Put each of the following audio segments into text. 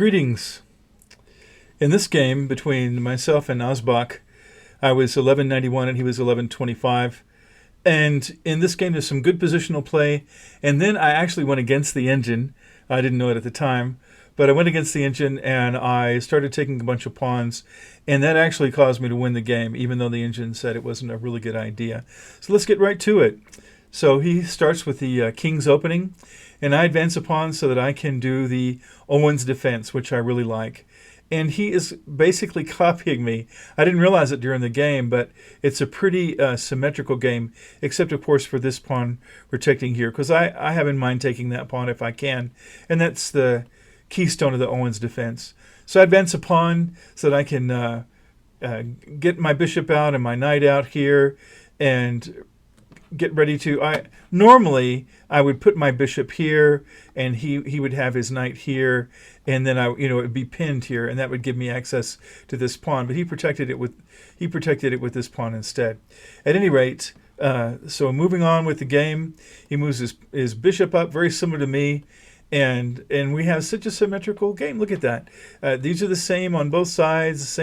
Greetings. In this game between myself and Osbach, I was 1191 and he was 1125. And in this game, there's some good positional play. And then I actually went against the engine. I didn't know it at the time, but I went against the engine and I started taking a bunch of pawns. And that actually caused me to win the game, even though the engine said it wasn't a really good idea. So let's get right to it. So he starts with the king's opening, and I advance a pawn so that I can do the Owens Defense, which I really like. And he is basically copying me. I didn't realize it during the game, but it's a pretty symmetrical game, except, of course, for this pawn protecting here, because I have in mind taking that pawn if I can, and that's the keystone of the Owens Defense. So I advance a pawn so that I can get my bishop out and my knight out here and get ready to. Normally I would put my bishop here and he would have his knight here, and then it would be pinned here, and that would give me access to this pawn, but he protected it with this pawn instead. At any rate, so moving on with the game, he moves his bishop up, very similar to me. And we have such a symmetrical game. Look at that. These are the same on both sides,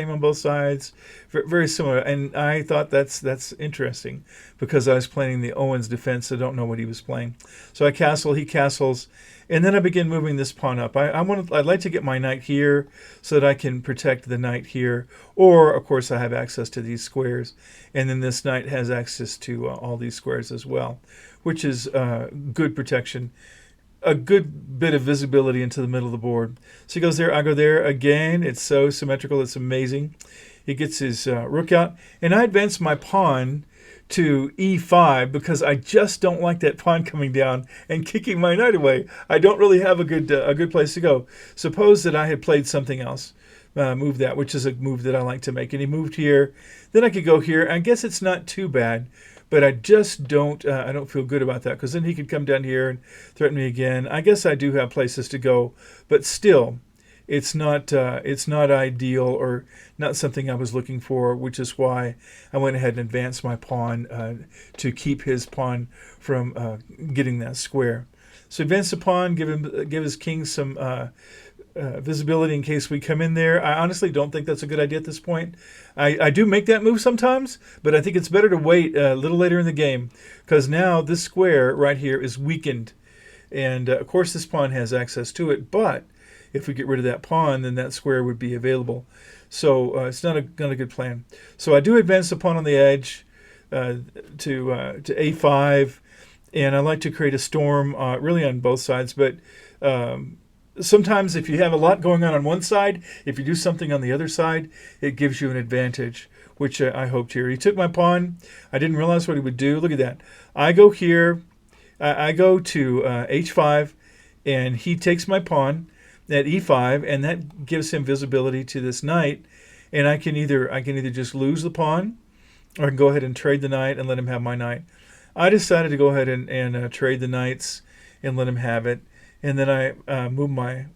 very similar. And I thought that's interesting because I was playing the Owens Defense. I don't know what he was playing. So I castle, he castles, and then I begin moving this pawn up. I'd like to get my knight here so that I can protect the knight here. Or, of course, I have access to these squares. And then this knight has access to all these squares as well, which is good protection. A good bit of visibility into the middle of the board. So he goes there, I go there again. It's so symmetrical, it's amazing. He gets his rook out, and I advance my pawn to e5 because I just don't like that pawn coming down and kicking my knight away. I don't really have a good place to go. Suppose that I had played something else, move that, which is a move that I like to make, and he moved here. Then I could go here. I guess it's not too bad. But I just don't feel good about that, because then he could come down here and threaten me again. I guess I do have places to go, but still, it's not ideal or not something I was looking for, which is why I went ahead and advanced my pawn to keep his pawn from getting that square. So advance the pawn, give his king some visibility in case we come in there. I honestly don't think that's a good idea at this point. I do make that move sometimes, but I think it's better to wait a little later in the game, because now this square right here is weakened. And of course this pawn has access to it, but if we get rid of that pawn, then that square would be available. So it's not a good plan. So I do advance the pawn on the edge to a5, and I like to create a storm really on both sides, but sometimes if you have a lot going on one side, if you do something on the other side, it gives you an advantage, which I hoped here. He took my pawn. I didn't realize what he would do. Look at that. I go here. I go to h5, and he takes my pawn at e5, and that gives him visibility to this knight. And I can either just lose the pawn, or I can go ahead and trade the knight and let him have my knight. I decided to go ahead and trade the knights and let him have it. And then I moved my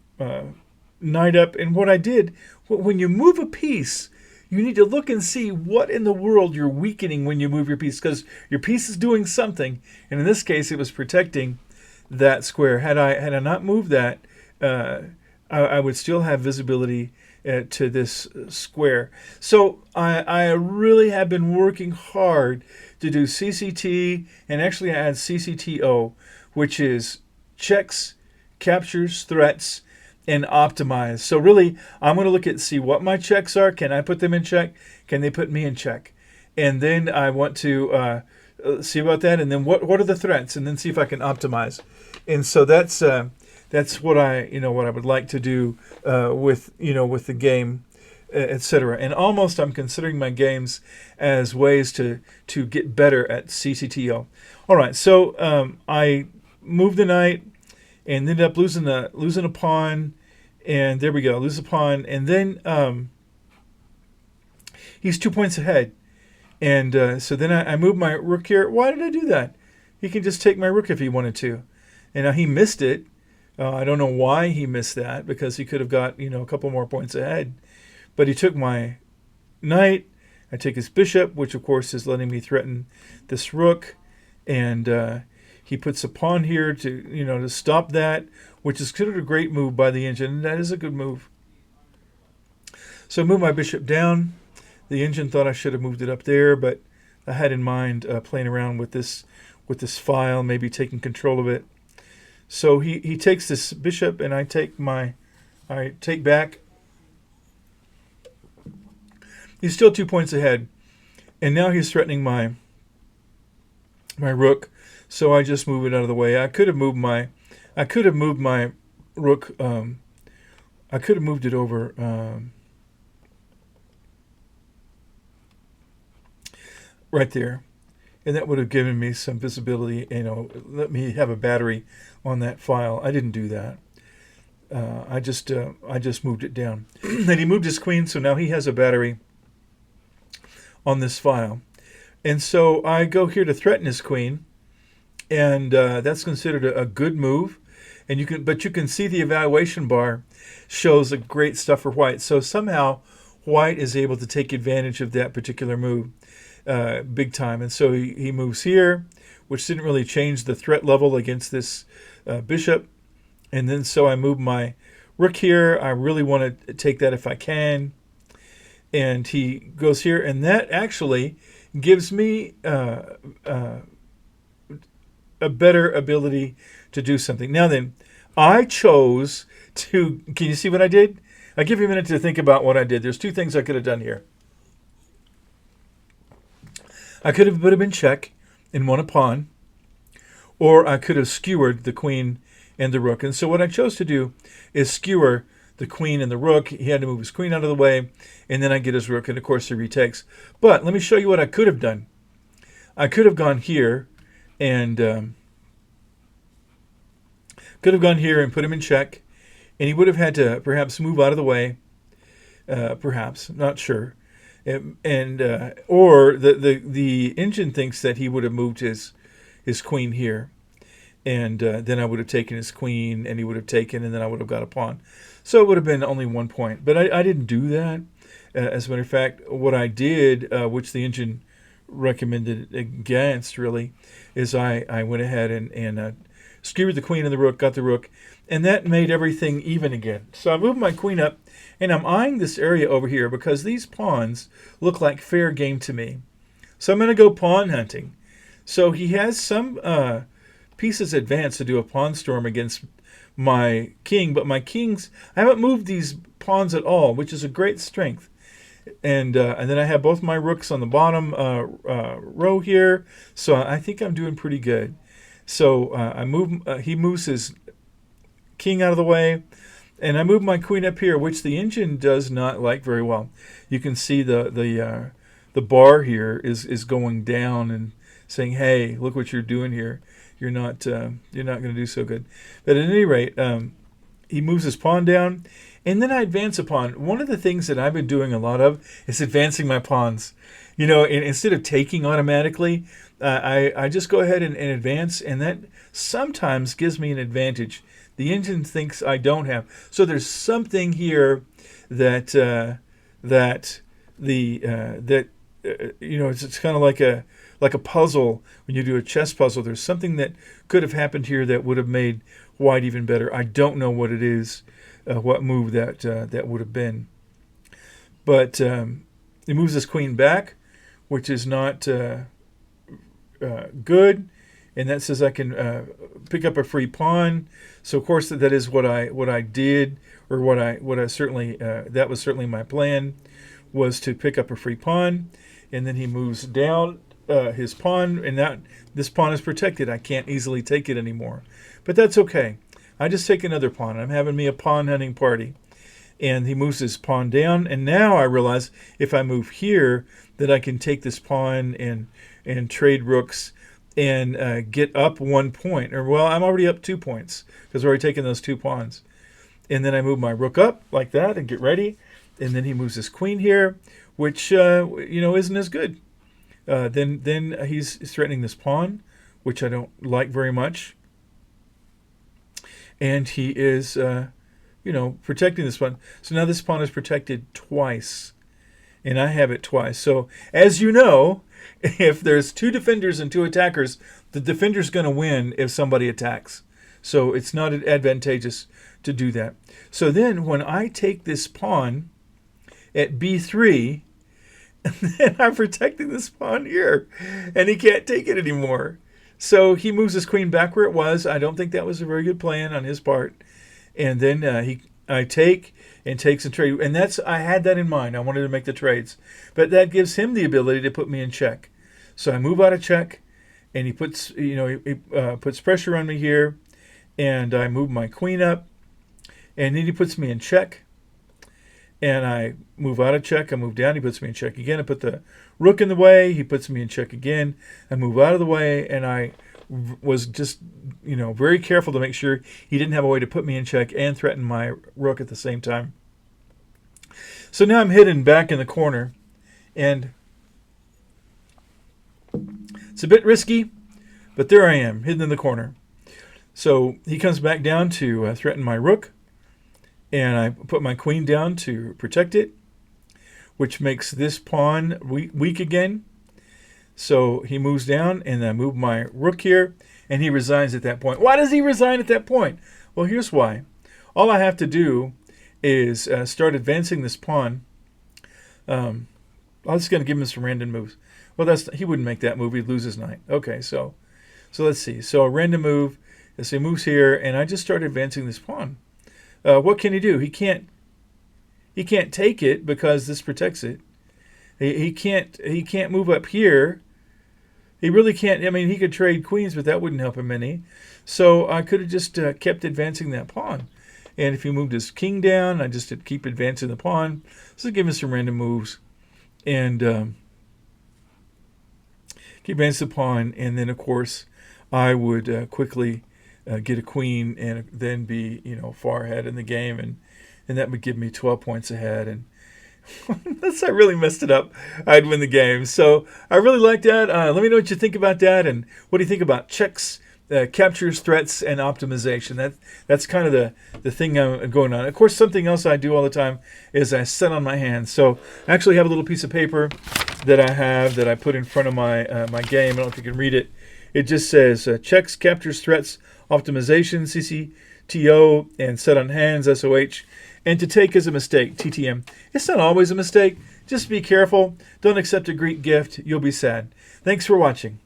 knight up. And what I did, when you move a piece, you need to look and see what in the world you're weakening when you move your piece, because your piece is doing something. And in this case, it was protecting that square. Had I not moved that, I would still have visibility to this square. So I really have been working hard to do CCT, and actually I had CCTO, which is checks, captures, threats, and optimize. So really, I'm going to look at see what my checks are. Can I put them in check? Can they put me in check? And then I want to see about that. And then what are the threats? And then see if I can optimize. And so that's what I would like to do with the game, etc. And almost I'm considering my games as ways to get better at CCTO. All right, so I moved the knight and ended up losing a pawn, and there we go, lose a pawn, and then he's 2 points ahead, and so then I moved my rook here. Why did I do that? He can just take my rook if he wanted to, and now he missed it. I don't know why he missed that, because he could have got a couple more points ahead, but he took my knight. I take his bishop, which of course is letting me threaten this rook, and he puts a pawn here to stop that, which is considered a great move by the engine. That is a good move. So I moved my bishop down. The engine thought I should have moved it up there, but I had in mind playing around with this file, maybe taking control of it. So he takes this bishop, and I take back. He's still 2 points ahead, and now he's threatening my rook. So I just move it out of the way. I could have moved my rook. I could have moved it over right there, and that would have given me some visibility. Let me have a battery on that file. I didn't do that. I just moved it down. And he moved his queen, so now he has a battery on this file. And so I go here to threaten his queen, and that's considered a good move. And you can see the evaluation bar shows a great stuff for white. So somehow white is able to take advantage of that particular move big time. And so he moves here, which didn't really change the threat level against this bishop. And then so I move my rook here. I really want to take that if I can. And he goes here, and that actually gives me a better ability to do something. Now then, I chose to... Can you see what I did? I'll give you a minute to think about what I did. There's two things I could have done here. I could have put him in check and won a pawn, or I could have skewered the queen and the rook. And so what I chose to do is skewer the queen and the rook. He had to move his queen out of the way, and then I get his rook, and of course he retakes. But let me show you what I could have done. I could have gone here and put him in check, and he would have had to perhaps move out of the way. Perhaps, not sure. Or the engine thinks that he would have moved his queen here, and then I would have taken his queen, and he would have taken, and then I would have got a pawn. So it would have been only 1 point. But I didn't do that. As a matter of fact, what I did, which the engine recommended against, really, is I went ahead and skewered the queen and the rook, got the rook, and that made everything even again. So I moved my queen up, and I'm eyeing this area over here because these pawns look like fair game to me. So I'm going to go pawn hunting. So he has some pieces advanced to do a pawn storm against my king, but my kings, I haven't moved these pawns at all, which is a great strength. And then I have both my rooks on the bottom row here, so I think I'm doing pretty good. So he moves his king out of the way, and I move my queen up here, which the engine does not like very well. You can see the bar here is going down and saying, "Hey, look what you're doing here. You're not going to do so good." But at any rate, he moves his pawn down, and then I advance a pawn. One of the things that I've been doing a lot of is advancing my pawns. Instead of taking automatically, I just go ahead and advance, and that sometimes gives me an advantage. The engine thinks I don't have. So there's something here that it's kind of like a puzzle. When you do a chess puzzle, there's something that could have happened here that would have made white even better. I don't know what it is, what move that would have been. But he moves his queen back, which is not good, and that says I can pick up a free pawn. So of course that is what I did, or what I certainly that was certainly my plan, was to pick up a free pawn, and then he moves down his pawn, and this pawn is protected. I can't easily take it anymore, but that's okay. I just take another pawn. I'm having me a pawn hunting party. And he moves his pawn down, and now I realize if I move here that I can take this pawn and trade rooks and get up 1 point. I'm already up 2 points because I've already taken those 2 pawns. And then I move my rook up like that and get ready. And then he moves his queen here, which isn't as good. Then he's threatening this pawn, which I don't like very much. And he is protecting this pawn. So now this pawn is protected twice, and I have it twice. So as you know, if there's 2 defenders and 2 attackers, the defender's going to win if somebody attacks. So it's not advantageous to do that. So then when I take this pawn at b3, and I'm protecting this pawn here, and he can't take it anymore. So he moves his queen back where it was. I don't think that was a very good plan on his part. And then I take and takes and trade, and I had that in mind. I wanted to make the trades, but that gives him the ability to put me in check. So I move out of check, and he puts puts pressure on me here, and I move my queen up, and then he puts me in check. And I move out of check. I move down. He puts me in check again. I put the rook in the way. He puts me in check again. I move out of the way, and I was just, very careful to make sure he didn't have a way to put me in check and threaten my rook at the same time. So now I'm hidden back in the corner, and it's a bit risky, but there I am, hidden in the corner. So he comes back down to threaten my rook, and I put my queen down to protect it, which makes this pawn weak again. So he moves down, and I move my rook here, and he resigns at that point. Why does he resign at that point? Well, here's why. All I have to do is start advancing this pawn. I'm just going to give him some random moves. Well, he wouldn't make that move. He'd lose his knight. Okay, so let's see. So a random move. So he moves here, and I just start advancing this pawn. What can he do? He can't take it because this protects it. He can't move up here. He really can't. I mean, he could trade queens, but that wouldn't help him any. So I could have just kept advancing that pawn. And if he moved his king down, I just had keep advancing the pawn. So give him some random moves, and keep advancing the pawn. And then, of course, I would quickly get a queen and then be far ahead in the game, and that would give me 12 points ahead. And unless I really messed it up, I'd win the game. So I really like that. Let me know what you think about that, and what do you think about checks, captures, threats, and optimization. That's kind of the thing I'm going on. Of course, something else I do all the time is I set on my hands. So I actually have a little piece of paper that I put in front of my game. I don't know if you can read it. It just says checks, captures, threats, optimization, CCTO, and set on hands, SOH. And to take is a mistake, TTM. It's not always a mistake. Just be careful. Don't accept a Greek gift. You'll be sad. Thanks for watching.